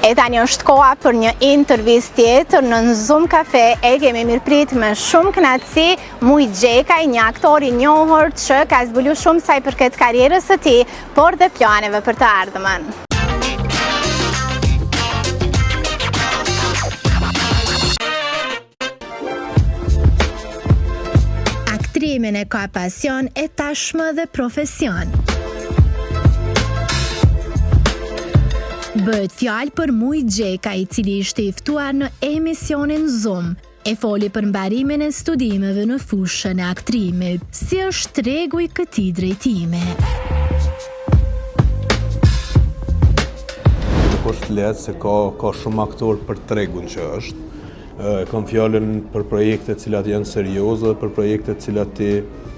E tani është koha për një intervistë tjetër në Zoom Cafe. E kemi mirëprit me shumë kënaqësi Muj Gjekaj, një aktor i njohur që ka zbulu shumë sa i përket karrierës së tij, por dhe planeve për të ardhmen. Aktrimin e ka pasion e tashmë dhe profesion. Bëhet fjalë për Muj Gjekaj, i cili ishte i ftuar në emisionin Zoom. E foli për mbarimin e studimeve në fushën e aktrimit. Si është tregu i këtij drejtimi? Nuk është lehtë se ka shumë aktor për tregun që është. Kam fjalën për projekte të cilat janë serioze, për projekte të cilat ti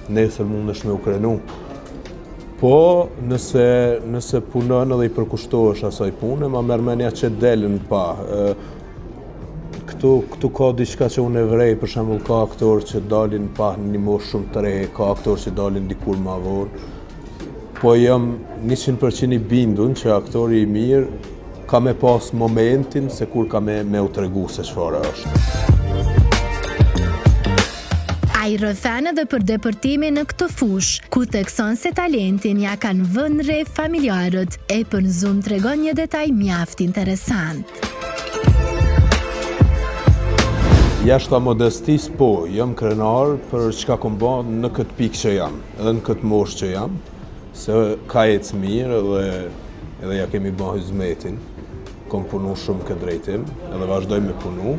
nesër mundesh me u krenu. Po, nëse punon edhe i përkushtohesh asaj pune, ma merr mendja që delën pa. Këtu ka diçka që unë e vrej, për shembull ka aktorë që dalin pa një moshë shumë të re, ka aktorë që dalin dikur ma vonë. Po jam 100% i bindun që aktori i mirë ka me pas momentin se kur ka me u tregu se çfarë është. A i rrëfen edhe për depërtimin në këtë fush, ku thekson se talentin ja kanë vënë re familjarët, e për në Zoom tregon një detaj mjaft interesant. Jashta modestis, po, jam krenar për çka kom ba në këtë pikë që jam, edhe në këtë moshë që jam, se ka ecë mirë edhe ja kemi ba hizmetin, kom punu shumë këtë drejtim, edhe vazhdoj me punu,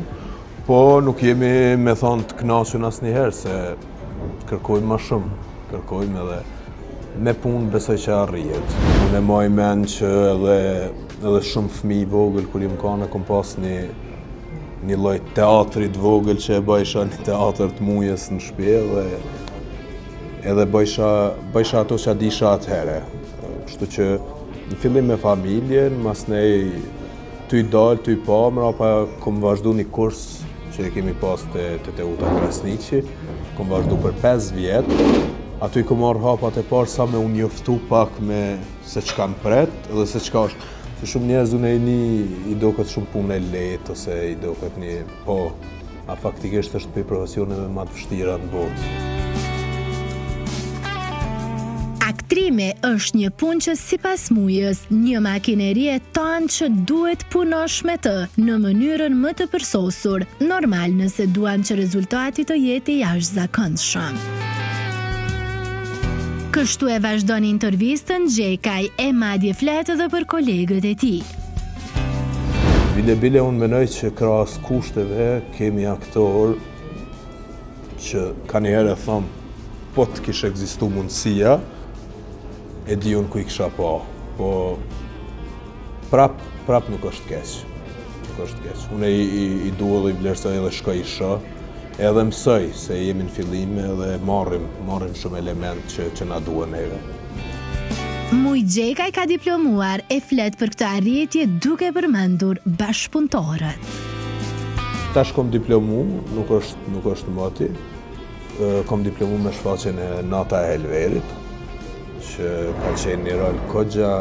po nuk jemi me thonë të kënaqur asnjëherë se kërkojmë më shumë, kërkojmë edhe me punë besoj që arrihet. Unë e maj mend që edhe shumë fëmijë vogël kur jam kanë kom pas një lloj teatri të vogël që e bëjsha një teatr të mujës në shtëpi edhe bëjsha ato që disha atëherë. Kështu që në fillim me familjen, masnej ty dal, ty pa, mrapa kom vazhdu një kurs që e kemi pas të Teuta Krasniqi, kom vazhdu për 5 vjetë, aty kom marrë hapat e parë sa me unë njoftu pak me se çka më pret, edhe se çka është. Se shumë njerëz unë i do këtë shumë punë e lehtë, ose i do këtë një, po, a faktikisht është për profesioneve më të vështira në botë. Aktrimi është një punë që sipas Mujës, një makineri e tanë që duhet punosh me të në mënyrën më të përsosur, normal nëse duam që rezultati të jetë i jashtëzakonshëm. Kështu e vazhdon intervistën Gjekaj, e madje flet edhe për kolegët e tij. Bile unë menoj që krahas kushteve kemi aktor që kanë herë thonë po të kishte ekzistu mundësia, e di unë ku i kisha pa, po prap nuk është keq. Nuk është keq. Unë i dua dhe i vlerësoj edhe shkoj i shoh, edhe mësoj se jemi në fillim edhe marrim shumë element që na duhen neve. Muj Gjekaj ka diplomuar e flet për këtë arritje duke përmendur bashkëpunëtorët. Tash kom diplomu, nuk është moti. Kom diplomu me shfaqjen e Nata e Helverit, që ka qenë një rol kogja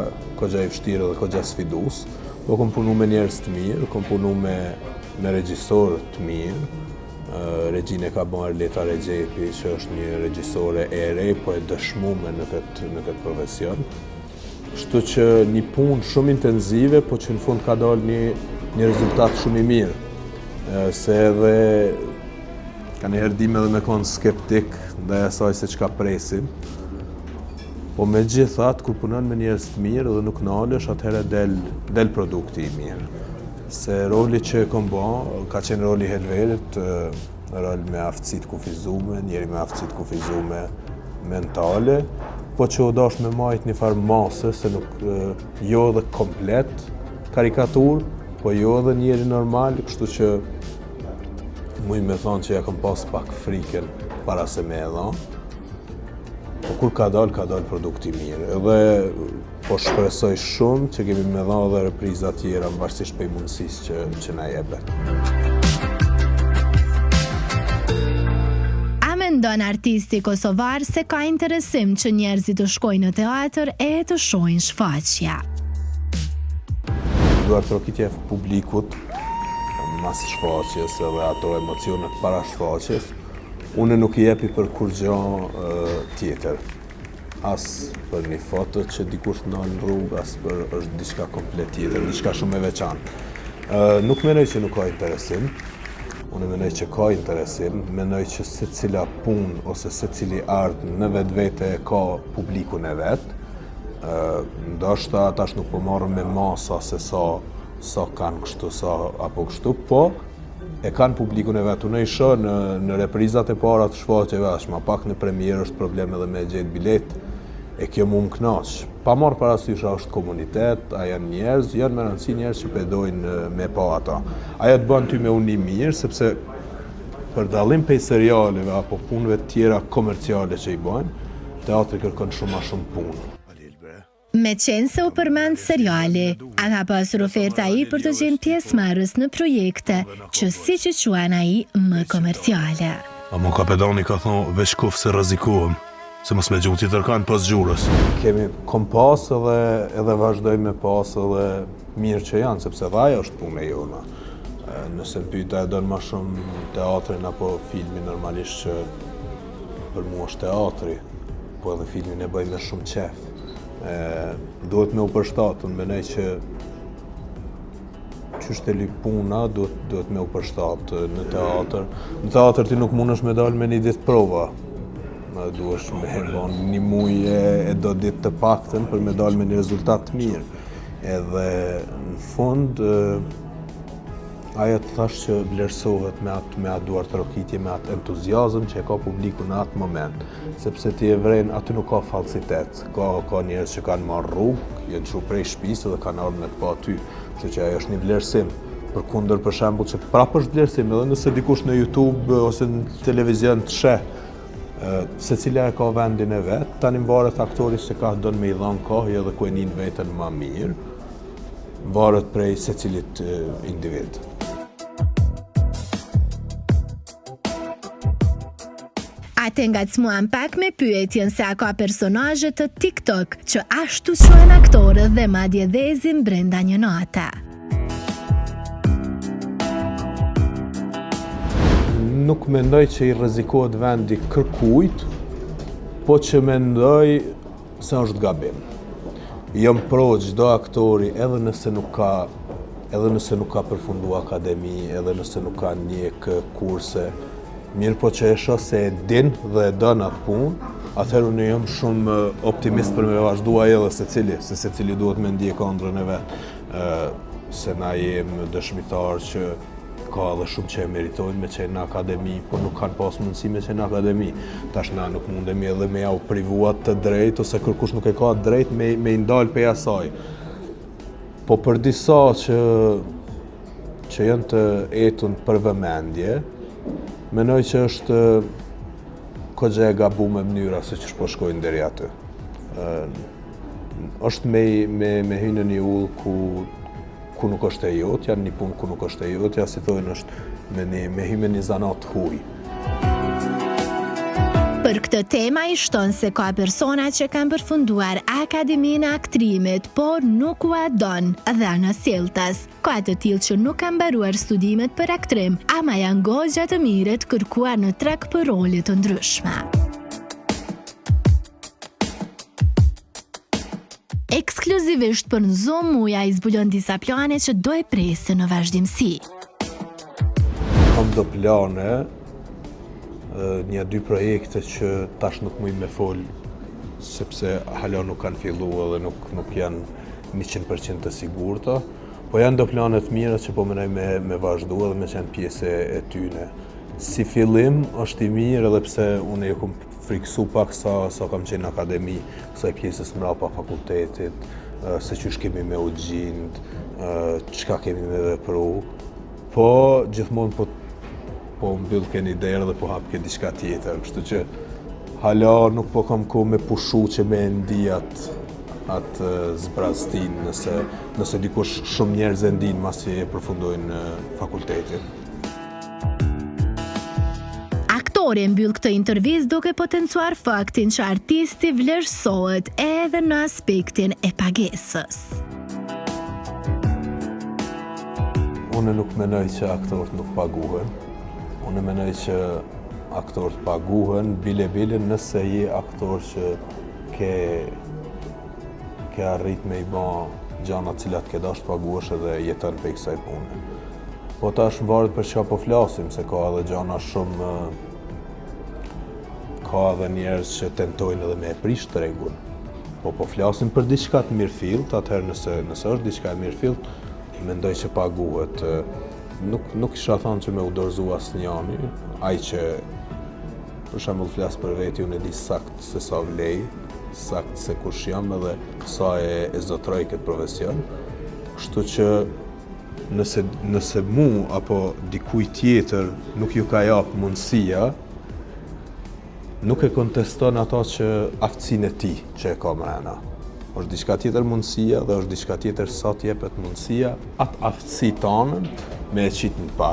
i vështirë dhe kogja sfidus, po kom punu me njerëz të mirë, kom punu me regjisor të mirë. Regjine ka bërë Arleta Regjepi, që është një regjisore e re, po e dëshmume në këtë profesion. Kështu që një punë shumë intenzive, po që në fund ka dalë një rezultat shumë i mirë. Se edhe ka njëherë dim edhe me konë skeptik ndaj asaj se çka presim. Po me gjithat, kur punon me njerëz të mirë dhe nuk nalesh, atëherë del produkti i mirë. Se roli që kom ba, ka qenë roli Helverit, rol me aftësit kufizume, njeri me aftësit kufizume mentale, po që o dash me majt një farë masë, se nuk jo dhe komplet karikatur, po jo dhe njeri normal, kështu që muj me thonë që ja kom pas pak friken para se me edha. Po kur ka dal produkti mirë. Edhe po shpresoj shumë që kemi me dha edhe repriza tjera mbarësisht për mundësisë që na jepet. A mendon artisti kosovar se ka interesim që njerëzit të shkojnë në teatr e të shohin shfaqja? duar trokitja e publikut, mas shfaqjes edhe ato emocionet para shfaqjes, unë nuk i jepi për kur gjë tjetër. As për një foto që dikush në rrugë, as për është diçka komplet tjetër, diçka shumë e veçantë. Nuk mendoj që nuk ka interesim, unë mendoj që ka interesim, mendoj që secila punë ose secili art në vetvete ka publikun e vet. Ndoshta tash nuk po marrëm me masa se sa kanë kështu, apo kështu, po e kanë publikun e vet. Unë i shoh në reprizat e para të shfaqjeve, as më pak në premierë është problem edhe me gjetë bilet. E kjo mu më knaq. Pa marrë parasysh a është komunitet, a janë njerëz, janë me rëndësi njerëz që pedojnë me pa ata. Aja të bën ty me uni mirë, sepse për dallim pej serialeve apo punëve tjera komerciale që i bëjnë, teatri kërkon shumë ma shumë punë. Me qenë se u përmend seriale, a ka pasur oferta ai për të qenë pjesëmarrës në projekte që siç i quajnë ai më komerciale. Amo kapetani ka thonë veç kof se rrezikohem, se mos me gjuhë tjetër kanë pas gjurës. Kom pas edhe vazhdoj me pas edhe mirë që janë, sepse dhe ajo është punë e jona. Nëse më pyeta e donë ma shumë teatrin apo filmin, normalisht që për mua është teatri, po edhe filmin e bëj me shumë qef. Duhet me u përshtatë, unë mendoj që qysh të lyp puna, duhet me u përshtatë në teatr. Në teatr ti nuk mundesh me dalë me një ditë prova. Duhesh me bon një muj e do ditë të paktën për me dalë me një rezultat të mirë. Edhe në fund, ajo të thash që vlerësohet me atë duar trokitje, me atë entuziazëm që e ka publiku në atë moment. Sepse ti e vren, aty nuk ka falsitet. Ka njerëz që kanë marrë rrugë, janë çu prej shtëpisë dhe kanë ardhur me të pa aty. Kështu që ajo është një vlerësim. Përkundër për shembull që prapë është vlerësim, edhe nëse dikush në YouTube ose në televizion të sheh, secila e ka vendin e vet, tani varet aktorit se ka don me i dhënë kohë edhe ku e nin veten më mirë. Varet prej secilit individ. Ate ngacmuan pak me pyetjen se a ka personazhe të TikTok që ashtu quhen aktorët dhe madje dhezin brenda një nate. Nuk mendoj që i rrezikohet vendi kërkujt, po që mendoj se është gabim. Jam pro çdo aktori, edhe nëse nuk ka përfundu akademi, edhe nëse nuk ka njek kurse, mirë po që e shoh se e din dhe e don atë punë, atëherë unë jam shumë optimist për me vazhdua edhe se secili duhet me ndjek ëndrrën e vet. Se na jem dëshmitar që ka edhe shumë që e meritojnë me qenë në akademi, por nuk kanë pas mundësi me qenë në akademi. Tash na nuk mundemi edhe me ja u privuat të drejt, ose kërkush nuk e ka drejt me i ndalë pej asaj. Po për disa që janë të etun për vëmendje, mendoj që është kogja e gabuar mënyra se ç'po shkojnë deri aty. Është me hyrë në një ull ku nuk është e jot, janë një punë ku nuk është e jot, ja si thojnë është me hyme një zanat huj. Për këtë tema i shton se ka persona që kanë përfunduar akademinë e aktrimit, por nuk u adon dhe në sjelltas. Ka të tillë që nuk kanë mbaruar studimet për aktrim, ama janë goxha të mire të kërkuar në treg për role të ndryshme. Ekskluzivisht për në Zoom Muja i zbulon disa plane që do e presin në vazhdimsi. Kam do plane, një dy projekte që tash nuk muj me fol, sepse hala nuk kanë fillu edhe nuk janë 100% të sigurta, po janë do plane të mira që po menoj me vazhdu edhe me qenë pjesë e tyne. Si fillim është i mirë edhe pse unë e kom friksu pak sa kam qenë në akademi, kësaj pjesës mrapa fakultetit, se qysh kemi me u gjind, çka kemi me vepru, po gjithmonë po mbyll ke një derë dhe po hap ke diçka tjetër, kështu që hala nuk po kam kohë me pushu që me ndi atë zbraztin, nëse dikush shumë njerëz e ndin mas që e përfundojnë fakultetin. Aktori mbyll këtë intervistë duke potencuar faktin që artisti vlerësohet edhe në aspektin e pagesës. Unë nuk menoj që aktorët nuk paguhen. Unë menoj që aktorët paguhen bile nëse je aktor që ke arrit me I ba gjana cilat ke dash paguash edhe jeton për kësaj pune. Po tash varet për çka po flasim, se ka edhe gjana shumë, ka edhe njerëz që tentojnë edhe me e prish tregun. Po flasim për diçka të mirëfillt, atëherë nëse është diçka e mirëfillt, mendoj që paguhet. Nuk isha thënë që me u dorëzu asnjëni, ai që për shembull flas për veti, unë e di sakt se sa vlej, sakt se kush jam edhe sa e zotroj këtë profesion. Kështu që nëse mu apo dikuj tjetër nuk ju ka jap mundësia, nuk e konteston ato që aftësinë e tij që e ka mrena. Është diçka tjetër mundësia dhe është diçka tjetër sa t'jepet mundësia atë aftësi tonën me e qitë në pa.